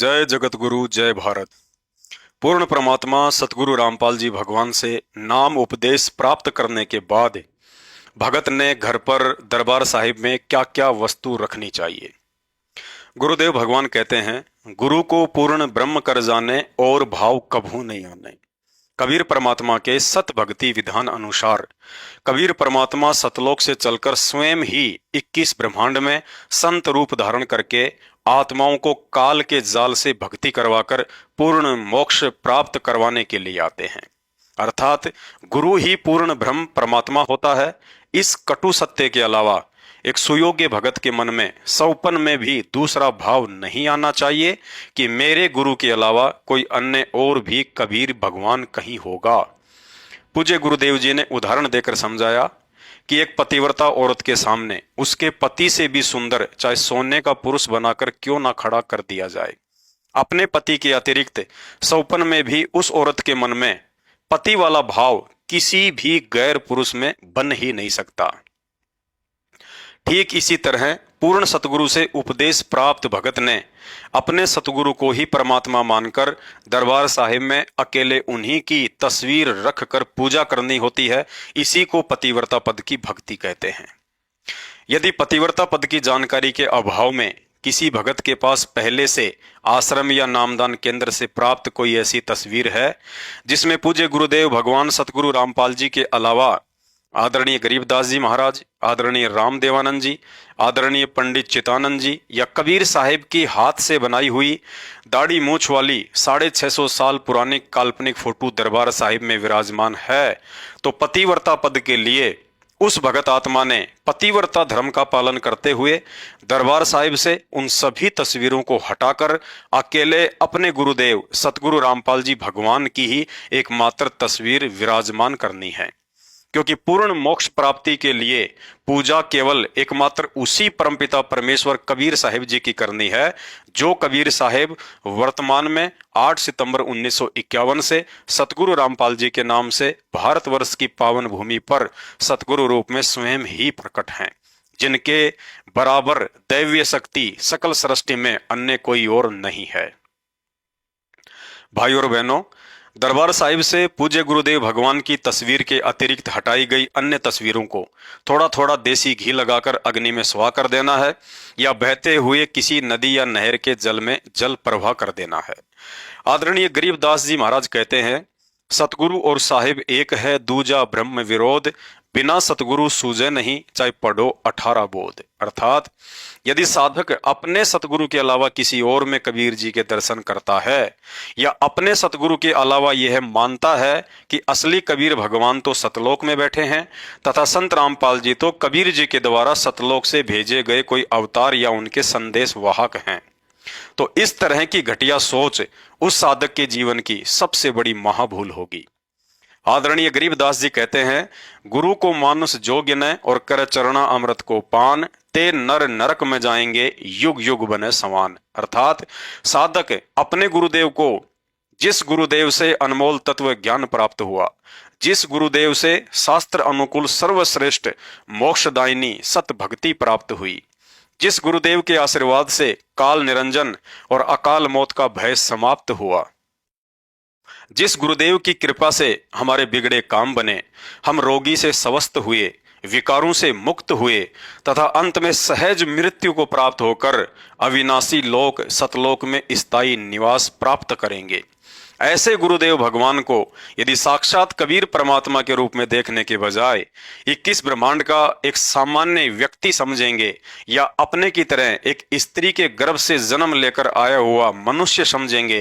जय जगत गुरु जय भारत। पूर्ण परमात्मा सतगुरु रामपाल जी भगवान से नाम उपदेश प्राप्त करने के बाद भगत ने घर पर दरबार साहिब में क्या क्या वस्तु रखनी चाहिए। गुरुदेव भगवान कहते हैं, गुरु को पूर्ण ब्रह्म कर जाने और भाव कभू नहीं आने। कबीर परमात्मा के सत भक्ति विधान अनुसार कबीर परमात्मा सतलोक से चलकर स्वयं ही 21 ब्रह्मांड में संत रूप धारण करके आत्माओं को काल के जाल से भक्ति करवाकर पूर्ण मोक्ष प्राप्त करवाने के लिए आते हैं। अर्थात गुरु ही पूर्ण ब्रह्म परमात्मा होता है। इस कटु सत्य के अलावा एक सुयोग्य भगत के मन में सौपन में भी दूसरा भाव नहीं आना चाहिए कि मेरे गुरु के अलावा कोई अन्य और भी कबीर भगवान कहीं होगा। पूज्य गुरुदेव जी ने उदाहरण देकर समझाया कि एक पतिव्रता औरत के सामने उसके पति से भी सुंदर चाहे सोने का पुरुष बनाकर क्यों ना खड़ा कर दिया जाए, अपने पति के अतिरिक्त सौपन में भी उस औरत के मन में पति वाला भाव किसी भी गैर पुरुष में बन ही नहीं सकता। ठीक इसी तरह पूर्ण सतगुरु से उपदेश प्राप्त भगत ने अपने सतगुरु को ही परमात्मा मानकर दरबार साहिब में अकेले उन्हीं की तस्वीर रखकर पूजा करनी होती है। इसी को पतिव्रता पद की भक्ति कहते हैं। यदि पतिव्रता पद की जानकारी के अभाव में किसी भगत के पास पहले से आश्रम या नामदान केंद्र से प्राप्त कोई ऐसी तस्वीर है जिसमें पूज्य गुरुदेव भगवान सतगुरु रामपाल जी के अलावा आदरणीय गरीबदास जी महाराज, आदरणीय राम देवानंद जी, आदरणीय पंडित चितानंद जी या कबीर साहिब की हाथ से बनाई हुई दाढ़ी मूछ वाली 650 साल पुरानी काल्पनिक फोटो दरबार साहिब में विराजमान है, तो पतिव्रता पद के लिए उस भगत आत्मा ने पतिव्रता धर्म का पालन करते हुए दरबार साहिब से उन सभी तस्वीरों को हटाकर अकेले अपने गुरुदेव सतगुरु रामपाल जी भगवान की ही एकमात्र तस्वीर विराजमान करनी है। क्योंकि पूर्ण मोक्ष प्राप्ति के लिए पूजा केवल एकमात्र उसी परमपिता परमेश्वर कबीर साहिब जी की करनी है, जो कबीर साहिब वर्तमान में 8 सितंबर 1951 से सतगुरु रामपाल जी के नाम से भारतवर्ष की पावन भूमि पर सतगुरु रूप में स्वयं ही प्रकट हैं, जिनके बराबर दैवीय शक्ति सकल सृष्टि में अन्य कोई और नहीं है। भाई और बहनों, दरबार साहिब से पूज्य गुरुदेव भगवान की तस्वीर के अतिरिक्त हटाई गई अन्य तस्वीरों को थोड़ा थोड़ा देसी घी लगाकर अग्नि में स्वाह कर देना है या बहते हुए किसी नदी या नहर के जल में जल प्रवाह कर देना है। आदरणीय गरीबदास जी महाराज कहते हैं, सतगुरु और साहिब एक है, दूजा ब्रह्म विरोध, बिना सतगुरु सूझे नहीं, चाहे पढ़ो 18 बोध। अर्थात यदि साधक अपने सतगुरु के अलावा किसी और में कबीर जी के दर्शन करता है या अपने सतगुरु के अलावा यह मानता है कि असली कबीर भगवान तो सतलोक में बैठे हैं तथा संत रामपाल जी तो कबीर जी के द्वारा सतलोक से भेजे गए कोई अवतार या उनके संदेश वाहक हैं, तो इस तरह की घटिया सोच उस साधक के जीवन की सबसे बड़ी महाभूल होगी। आदरणीय गरीबदास जी कहते हैं, गुरु को मानुष जोग्य न और कर चरणा अमृत को पान, ते नर नरक में जाएंगे युग युग बने समान। अर्थात साधक अपने गुरुदेव को, जिस गुरुदेव से अनमोल तत्व ज्ञान प्राप्त हुआ, जिस गुरुदेव से शास्त्र अनुकूल सर्वश्रेष्ठ मोक्षदायिनी सत भक्ति प्राप्त हुई, जिस गुरुदेव के आशीर्वाद से काल निरंजन और अकाल मौत का भय समाप्त हुआ, जिस गुरुदेव की कृपा से हमारे बिगड़े काम बने, हम रोगी से स्वस्थ हुए, विकारों से मुक्त हुए तथा अंत में सहज मृत्यु को प्राप्त होकर अविनाशी लोक सतलोक में स्थायी निवास प्राप्त करेंगे, ऐसे गुरुदेव भगवान को यदि साक्षात कबीर परमात्मा के रूप में देखने के बजाय 21 ब्रह्मांड का एक सामान्य व्यक्ति समझेंगे या अपने की तरह एक स्त्री के गर्भ से जन्म लेकर आया हुआ मनुष्य समझेंगे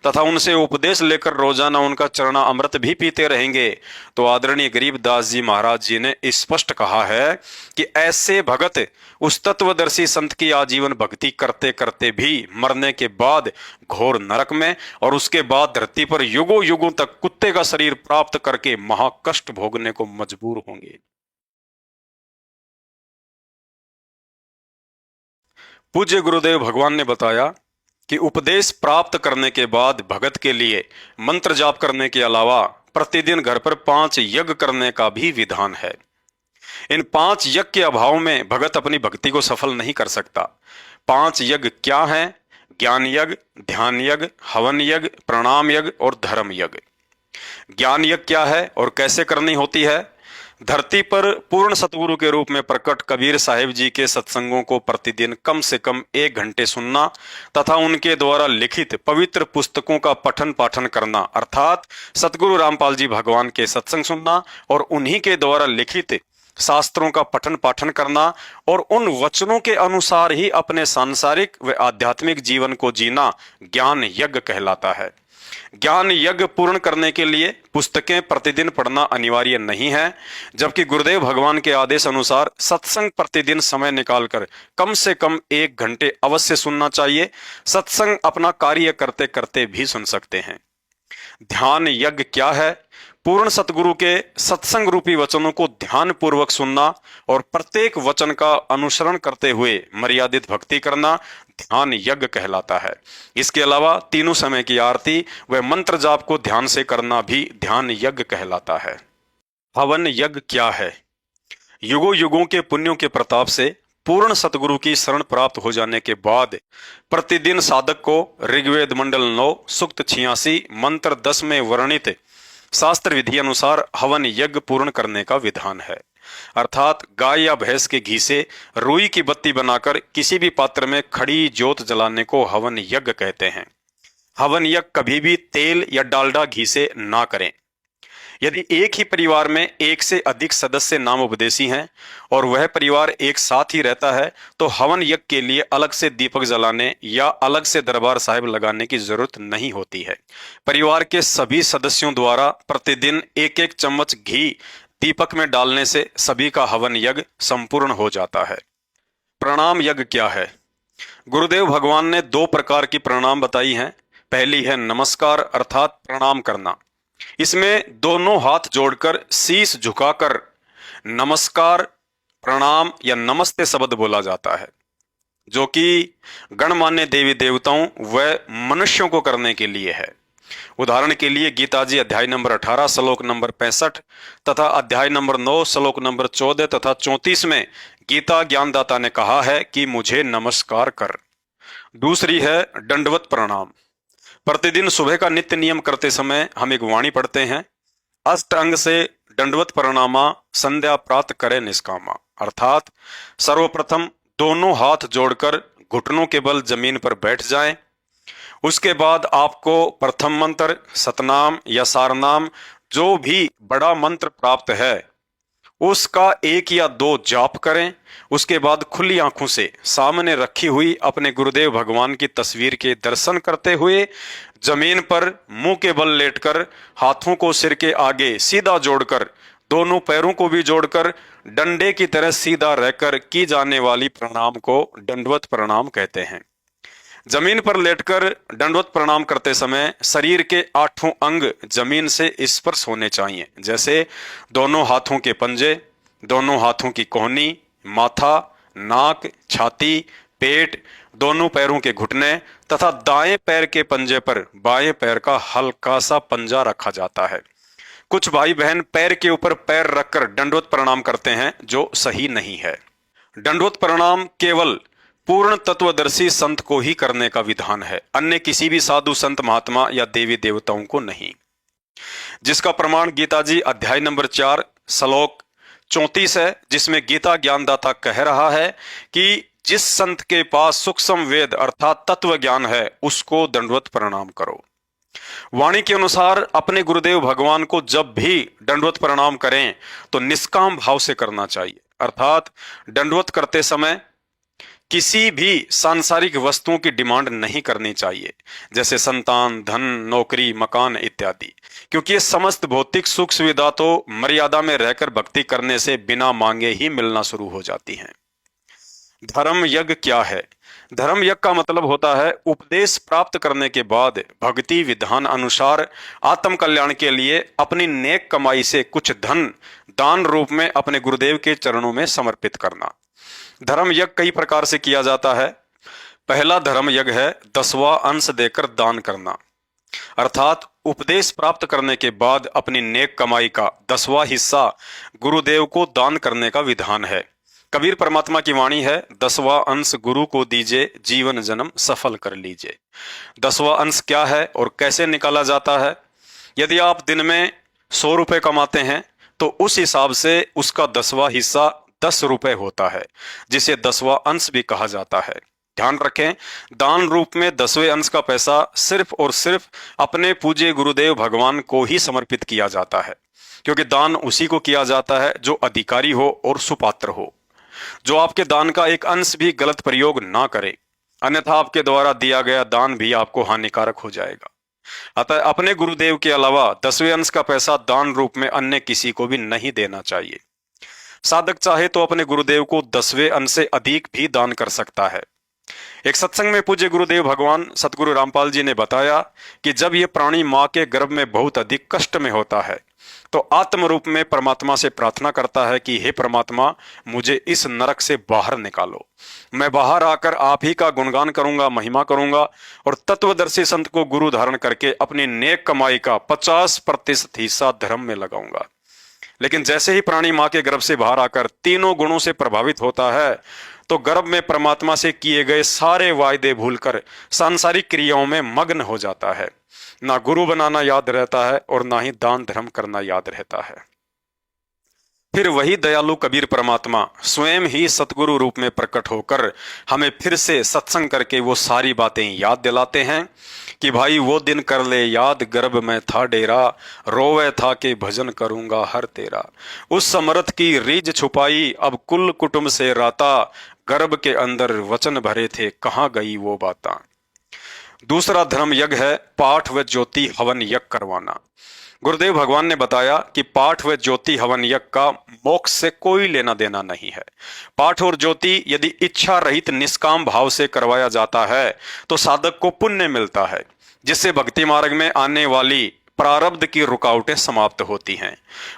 तथा उनसे उपदेश लेकर रोजाना उनका चरणा अमृत भी पीते रहेंगे, तो आदरणीय गरीबदास जी महाराज जी ने स्पष्ट कहा है कि ऐसे भगत उस तत्वदर्शी संत की आजीवन भक्ति करते करते भी मरने के बाद घोर नरक में और उसके बाद धरती पर युगों युगों तक कुत्ते का शरीर प्राप्त करके महाकष्ट भोगने को मजबूर होंगे। पूज्य गुरुदेव भगवान ने बताया कि उपदेश प्राप्त करने के बाद भगत के लिए मंत्र जाप करने के अलावा प्रतिदिन घर पर 5 यज्ञ करने का भी विधान है। इन 5 यज्ञ के अभाव में भगत अपनी भक्ति को सफल नहीं कर सकता। 5 यज्ञ क्या हैं? ज्ञान यज्ञ, ध्यान यज्ञ, हवन यज्ञ, प्रणाम यज्ञ और धर्म यज्ञ। ज्ञान यज्ञ क्या है और कैसे करनी होती है? धरती पर पूर्ण सतगुरु के रूप में प्रकट कबीर साहिब जी के सत्संगों को प्रतिदिन कम से कम 1 घंटे सुनना तथा उनके द्वारा लिखित पवित्र पुस्तकों का पठन पाठन करना, अर्थात सतगुरु रामपाल जी भगवान के सत्संग सुनना और उन्हीं के द्वारा लिखित शास्त्रों का पठन पाठन करना और उन वचनों के अनुसार ही अपने सांसारिक व आध्यात्मिक जीवन को जीना ज्ञान यज्ञ कहलाता है। ज्ञान यज्ञ पूर्ण करने के लिए पुस्तकें प्रतिदिन पढ़ना अनिवार्य नहीं है, जबकि गुरुदेव भगवान के आदेश अनुसार सत्संग प्रतिदिन समय निकालकर कम से कम 1 घंटे अवश्य सुनना चाहिए। सत्संग अपना कार्य करते करते भी सुन सकते हैं। ध्यान यज्ञ क्या है? पूर्ण सतगुरु के सत्संग रूपी वचनों को ध्यान पूर्वक सुनना और प्रत्येक वचन का अनुसरण करते हुए मर्यादित भक्ति करना ध्यान यज्ञ कहलाता है। इसके अलावा तीनों समय की आरती व मंत्र जाप को ध्यान से करना भी ध्यान यज्ञ कहलाता है। हवन यज्ञ क्या है? युगों युगों के पुण्यों के प्रताप से पूर्ण सतगुरु की शरण प्राप्त हो जाने के बाद प्रतिदिन साधक को ऋग्वेद मंडल 9 सूक्त 86 मंत्र 10 में वर्णित शास्त्र विधि अनुसार हवन यज्ञ पूर्ण करने का विधान है। अर्थात गाय या भैंस के घी से रुई की बत्ती बनाकर किसी भी पात्र में खड़ी ज्योत जलाने को हवन यज्ञ कहते हैं। हवन यज्ञ कभी भी तेल या डालडा घी से ना करें। यदि एक ही परिवार में एक से अधिक सदस्य नामोपदेशी हैं और वह परिवार एक साथ ही रहता है तो हवन यज्ञ के लिए अलग से दीपक जलाने या अलग से दरबार साहिब लगाने की जरूरत नहीं होती है। परिवार के सभी सदस्यों द्वारा प्रतिदिन 1-1 चम्मच घी दीपक में डालने से सभी का हवन यज्ञ संपूर्ण हो जाता है। प्रणाम यज्ञ क्या है? गुरुदेव भगवान ने 2 प्रकार की प्रणाम बताई हैं। पहली है नमस्कार अर्थात प्रणाम करना। इसमें दोनों हाथ जोड़कर शीश झुकाकर नमस्कार, प्रणाम या नमस्ते शब्द बोला जाता है, जो कि गणमान्य देवी देवताओं व मनुष्यों को करने के लिए है। उदाहरण के लिए गीता जी अध्याय नंबर 18 श्लोक नंबर 65 तथा अध्याय नंबर 9 श्लोक नंबर 14 तथा 34 में गीता ज्ञानदाता ने कहा है कि मुझे नमस्कार कर। दूसरी है दंडवत प्रणाम। प्रतिदिन सुबह का नित्य नियम करते समय हम एक वाणी पढ़ते हैं, अष्ट अंग से दंडवत प्रणामा संध्या प्रातः करे निष्कामा। अर्थात सर्वप्रथम दोनों हाथ जोड़कर घुटनों के बल जमीन पर बैठ जाएं। उसके बाद आपको प्रथम मंत्र सतनाम या सारनाम जो भी बड़ा मंत्र प्राप्त है उसका 1 या 2 जाप करें। उसके बाद खुली आंखों से सामने रखी हुई अपने गुरुदेव भगवान की तस्वीर के दर्शन करते हुए जमीन पर मुंह के बल लेटकर हाथों को सिर के आगे सीधा जोड़कर दोनों पैरों को भी जोड़कर डंडे की तरह सीधा रहकर की जाने वाली प्रणाम को दंडवत प्रणाम कहते हैं। जमीन पर लेटकर दंडवत प्रणाम करते समय शरीर के 8 अंग जमीन से स्पर्श होने चाहिए, जैसे दोनों हाथों के पंजे, दोनों हाथों की कोहनी, माथा, नाक, छाती, पेट, दोनों पैरों के घुटने तथा दाएं पैर के पंजे पर बाएं पैर का हल्का सा पंजा रखा जाता है। कुछ भाई बहन पैर के ऊपर पैर रखकर दंडवत प्रणाम करते हैं, जो सही नहीं है। दंडवत प्रणाम केवल पूर्ण तत्वदर्शी संत को ही करने का विधान है, अन्य किसी भी साधु संत महात्मा या देवी देवताओं को नहीं। जिसका प्रमाण गीता जी अध्याय नंबर 4 श्लोक 34 है, जिसमें गीता ज्ञानदाता कह रहा है कि जिस संत के पास सूक्ष्म वेद अर्थात तत्व ज्ञान है उसको दंडवत प्रणाम करो। वाणी के अनुसार अपने गुरुदेव भगवान को जब भी दंडवत प्रणाम करें तो निष्काम भाव से करना चाहिए, अर्थात दंडवत करते समय किसी भी सांसारिक वस्तुओं की डिमांड नहीं करनी चाहिए, जैसे संतान, धन, नौकरी, मकान इत्यादि, क्योंकि ये समस्त भौतिक सुख सुविधा तो मर्यादा में रहकर भक्ति करने से बिना मांगे ही मिलना शुरू हो जाती हैं। धर्म यज्ञ क्या है? धर्म यज्ञ का मतलब होता है उपदेश प्राप्त करने के बाद भक्ति विधान अनुसार आत्म कल्याण के लिए अपनी नेक कमाई से कुछ धन दान रूप में अपने गुरुदेव के चरणों में समर्पित करना। धर्म यज्ञ कई प्रकार से किया जाता है। पहला धर्म यज्ञ है 10वां अंश देकर दान करना, अर्थात उपदेश प्राप्त करने के बाद अपनी नेक कमाई का 10वां हिस्सा गुरुदेव को दान करने का विधान है। कबीर परमात्मा की वाणी है, 10वां अंश गुरु को दीजिए, जीवन जन्म सफल कर लीजिए। 10वां अंश क्या है और कैसे निकाला जाता है? यदि आप दिन में 100 रुपए कमाते हैं तो उस हिसाब से उसका 10वां हिस्सा 10 रुपए होता है, जिसे 10वां अंश भी कहा जाता है। ध्यान रखें, दान रूप में 10वें अंश का पैसा सिर्फ और सिर्फ अपने पूज्य गुरुदेव भगवान को ही समर्पित किया जाता है, क्योंकि दान उसी को किया जाता है जो अधिकारी हो और सुपात्र हो, जो आपके दान का एक अंश भी गलत प्रयोग ना करे, अन्यथा आपके द्वारा दिया गया दान भी आपको हानिकारक हो जाएगा। अतः अपने गुरुदेव के अलावा 10वें अंश का पैसा दान रूप में अन्य किसी को भी नहीं देना चाहिए। साधक चाहे तो अपने गुरुदेव को 10वें अंश से अधिक भी दान कर सकता है। एक सत्संग में पूज्य गुरुदेव भगवान सतगुरु रामपाल जी ने बताया कि जब ये प्राणी मां के गर्भ में बहुत अधिक कष्ट में होता है तो आत्म रूप में परमात्मा से प्रार्थना करता है कि हे परमात्मा, मुझे इस नरक से बाहर निकालो। मैं बाहर आकर आप ही का गुणगान करूंगा, महिमा करूंगा और तत्वदर्शी संत को गुरु धारण करके अपनी नेक कमाई का 50% हिस्सा धर्म में लगाऊंगा। लेकिन जैसे ही प्राणी मां के गर्भ से बाहर आकर तीनों गुणों से प्रभावित होता है तो गर्भ में परमात्मा से किए गए सारे वायदे भूलकर सांसारिक क्रियाओं में मग्न हो जाता है। ना गुरु बनाना याद रहता है और ना ही दान धर्म करना याद रहता है। फिर वही दयालु कबीर परमात्मा स्वयं ही सतगुरु रूप में प्रकट होकर हमें फिर से सत्संग करके वो सारी बातें याद दिलाते हैं कि भाई वो दिन कर ले याद, गर्भ में था डेरा, रोवे था के भजन करूंगा हर तेरा। उस समरथ की रीझ छुपाई, अब कुल कुटुंब से राता, गर्भ के अंदर वचन भरे थे, कहाँ गई वो बाता। दूसरा धर्म यज्ञ है पाठ व ज्योति हवन यज्ञ करवाना। गुरुदेव भगवान ने बताया कि पाठ व ज्योति हवन यज्ञ का मोक्ष से कोई लेना देना नहीं है। पाठ और ज्योति यदि इच्छा रहित निष्काम भाव से करवाया जाता है तो साधक को पुण्य मिलता है, जिससे भक्ति मार्ग में आने वाली प्रारब्ध की रुकावटें समाप्त होती हैं।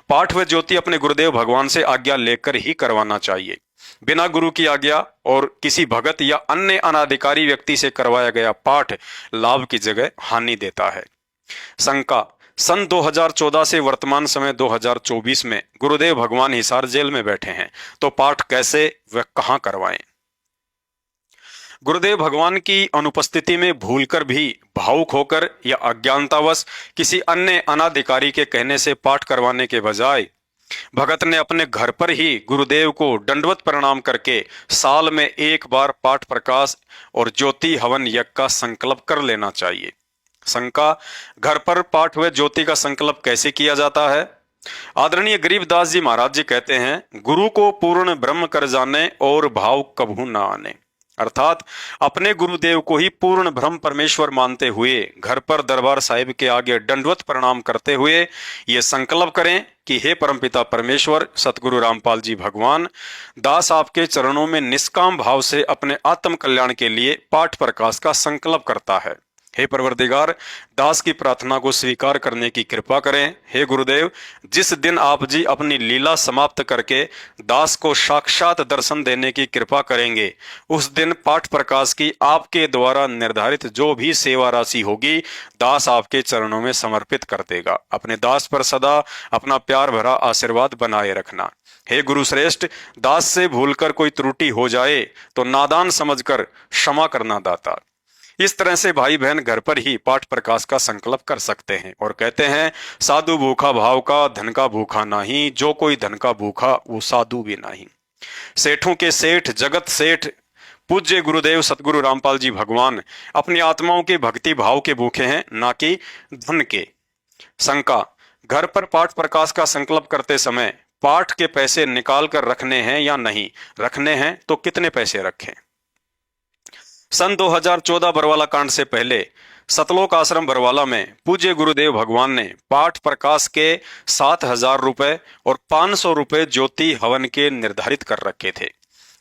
पाठ व ज्योति अपने गुरुदेव भगवान से आज्ञा लेकर ही करवाना चाहिए। बिना गुरु की आज्ञा और किसी भगत या अन्य अनाधिकारी व्यक्ति से करवाया गया पाठ लाभ की जगह हानि देता है। शंका, सन 2014 से वर्तमान समय 2024 में गुरुदेव भगवान हिसार जेल में बैठे हैं, तो पाठ कैसे व कहां करवाएं? गुरुदेव भगवान की अनुपस्थिति में भूलकर भी भावुक होकर या अज्ञानतावश किसी अन्य अनाधिकारी के कहने से पाठ करवाने के बजाय भगत ने अपने घर पर ही गुरुदेव को दंडवत प्रणाम करके साल में एक बार पाठ प्रकाश और ज्योति हवन यज्ञ का संकल्प कर लेना चाहिए। शंका, घर पर पाठ व ज्योति का संकल्प कैसे किया जाता है? आदरणीय गरीबदास जी महाराज जी कहते हैं, गुरु को पूर्ण ब्रह्म कर जाने और भाव कभू न आने। अर्थात अपने गुरुदेव को ही पूर्ण ब्रह्म परमेश्वर मानते हुए घर पर दरबार साहिब के आगे दंडवत प्रणाम करते हुए ये संकल्प करें कि हे परमपिता परमेश्वर सतगुरु रामपाल जी भगवान, दास आपके चरणों में निष्काम भाव से अपने आत्म कल्याण के लिए पाठ प्रकाश का संकल्प करता है। हे परवरदिगार, दास की प्रार्थना को स्वीकार करने की कृपा करें। हे गुरुदेव, जिस दिन आप जी अपनी लीला समाप्त करके दास को साक्षात दर्शन देने की कृपा करेंगे, उस दिन पाठ प्रकाश की आपके द्वारा निर्धारित जो भी सेवा राशि होगी, दास आपके चरणों में समर्पित कर देगा। अपने दास पर सदा अपना प्यार भरा आशीर्वाद बनाए रखना। हे गुरु श्रेष्ठ, दास से भूलकर कोई त्रुटि हो जाए तो नादान समझकर क्षमा करना दाता। इस तरह से भाई बहन घर पर ही पाठ प्रकाश का संकल्प कर सकते हैं और कहते हैं, साधु भूखा भाव का, धन का भूखा नहीं, जो कोई धन का भूखा वो साधु भी नहीं। सेठों के सेठ, जगत सेठ पूज्य गुरुदेव सतगुरु रामपाल जी भगवान अपनी आत्माओं के भक्ति भाव के भूखे हैं, ना कि धन के। शंका, घर पर पाठ प्रकाश का संकल्प करते समय पाठ के पैसे निकाल कर रखने हैं या नहीं? रखने हैं तो कितने पैसे रखें? सन 2014 बरवाला कांड से पहले सतलोक आश्रम बरवाला में पूज्य गुरुदेव भगवान ने पाठ प्रकाश के 7,000 रुपए और 500 रुपए ज्योति हवन के निर्धारित कर रखे थे।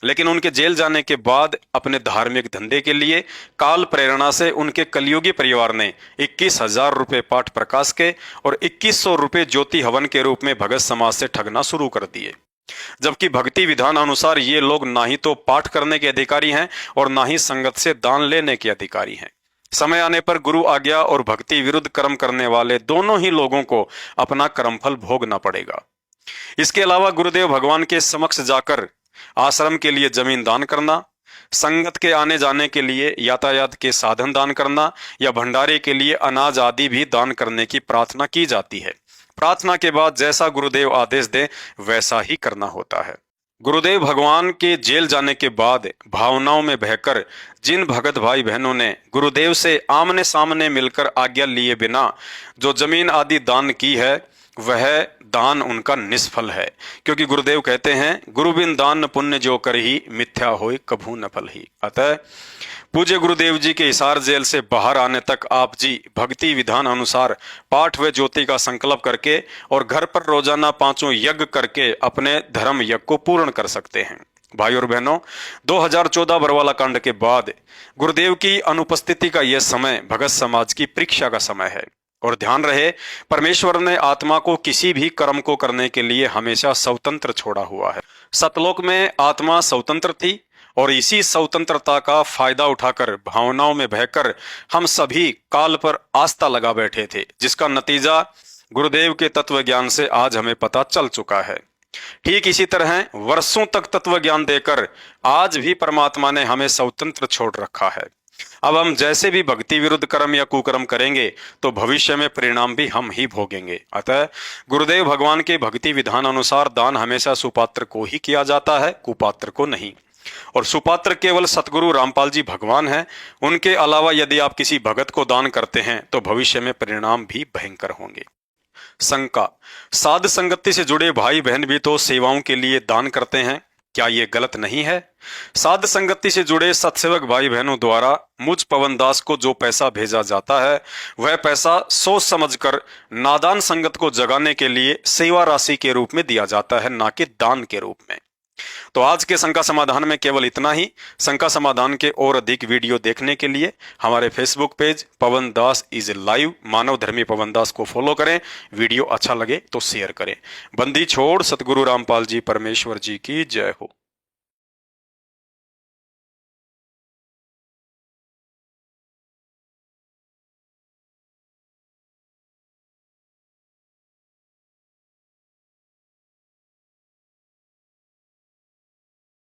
लेकिन उनके जेल जाने के बाद अपने धार्मिक धंधे के लिए काल प्रेरणा से उनके कलयुगी परिवार ने 21,000 रुपए पाठ प्रकाश के और 2,100 रुपए ज्योति हवन के रूप में भगत समाज से ठगना शुरू कर दिए। जबकि भक्ति विधान अनुसार ये लोग ना ही तो पाठ करने के अधिकारी हैं और ना ही संगत से दान लेने के अधिकारी हैं। समय आने पर गुरु आज्ञा और भक्ति विरुद्ध कर्म करने वाले दोनों ही लोगों को अपना कर्मफल भोगना पड़ेगा। इसके अलावा गुरुदेव भगवान के समक्ष जाकर आश्रम के लिए जमीन दान करना, संगत के आने जाने के लिए यातायात के साधन दान करना या भंडारे के लिए अनाज आदि भी दान करने की प्रार्थना की जाती है। प्रार्थना के बाद जैसा गुरुदेव आदेश दे वैसा ही करना होता है। गुरुदेव भगवान के जेल जाने के बाद भावनाओं में बहकर जिन भगत भाई बहनों ने गुरुदेव से आमने सामने मिलकर आज्ञा लिए बिना जो जमीन आदि दान की है, वह दान उनका निष्फल है, क्योंकि गुरुदेव कहते हैं गुरु बिन दान पुण्य जो कर ही मिथ्या होय कभू न फल ही। अतः पूज्य गुरुदेव जी के हिसार जेल से बाहर आने तक आप जी भक्ति विधान अनुसार पाठ व ज्योति का संकल्प करके और घर पर रोजाना 5 यज्ञ करके अपने धर्म यज्ञ को पूर्ण कर सकते हैं। भाई और बहनों, 2014 बरवाला कांड के बाद गुरुदेव की अनुपस्थिति का यह समय भगत समाज की परीक्षा का समय है। और ध्यान रहे, परमेश्वर ने आत्मा को किसी भी कर्म को करने के लिए हमेशा स्वतंत्र छोड़ा हुआ है। सतलोक में आत्मा स्वतंत्र थी और इसी स्वतंत्रता का फायदा उठाकर भावनाओं में बहकर हम सभी काल पर आस्था लगा बैठे थे, जिसका नतीजा गुरुदेव के तत्व ज्ञान से आज हमें पता चल चुका है। ठीक इसी तरह वर्षों तक तत्व ज्ञान देकर आज भी परमात्मा ने हमें स्वतंत्र छोड़ रखा है। अब हम जैसे भी भक्ति विरुद्ध कर्म या कुकर्म करेंगे तो भविष्य में परिणाम भी हम ही भोगेंगे। अतः गुरुदेव भगवान के भक्ति विधान अनुसार दान हमेशा सुपात्र को ही किया जाता है, कुपात्र को नहीं। और सुपात्र केवल सतगुरु रामपाल जी भगवान हैं। उनके अलावा यदि आप किसी भगत को दान करते हैं तो भविष्य में परिणाम भी भयंकर होंगे। शंका, साध संगति से जुड़े भाई बहन भी तो सेवाओं के लिए दान करते हैं, क्या ये गलत नहीं है? साध संगति से जुड़े सत्सेवक भाई बहनों द्वारा मुझ पवन दास को जो पैसा भेजा जाता है वह पैसा सोच समझकर नादान संगत को जगाने के लिए सेवा राशि के रूप में दिया जाता है, ना कि दान के रूप में। तो आज के शंका समाधान में केवल इतना ही। शंका समाधान के और अधिक वीडियो देखने के लिए हमारे Facebook page Pawan Das is live Manav Dharmi Pawan दास को फॉलो करें। वीडियो अच्छा लगे तो शेयर करें। बंदी छोड़ सतगुरु रामपाल जी परमेश्वर जी की जय हो।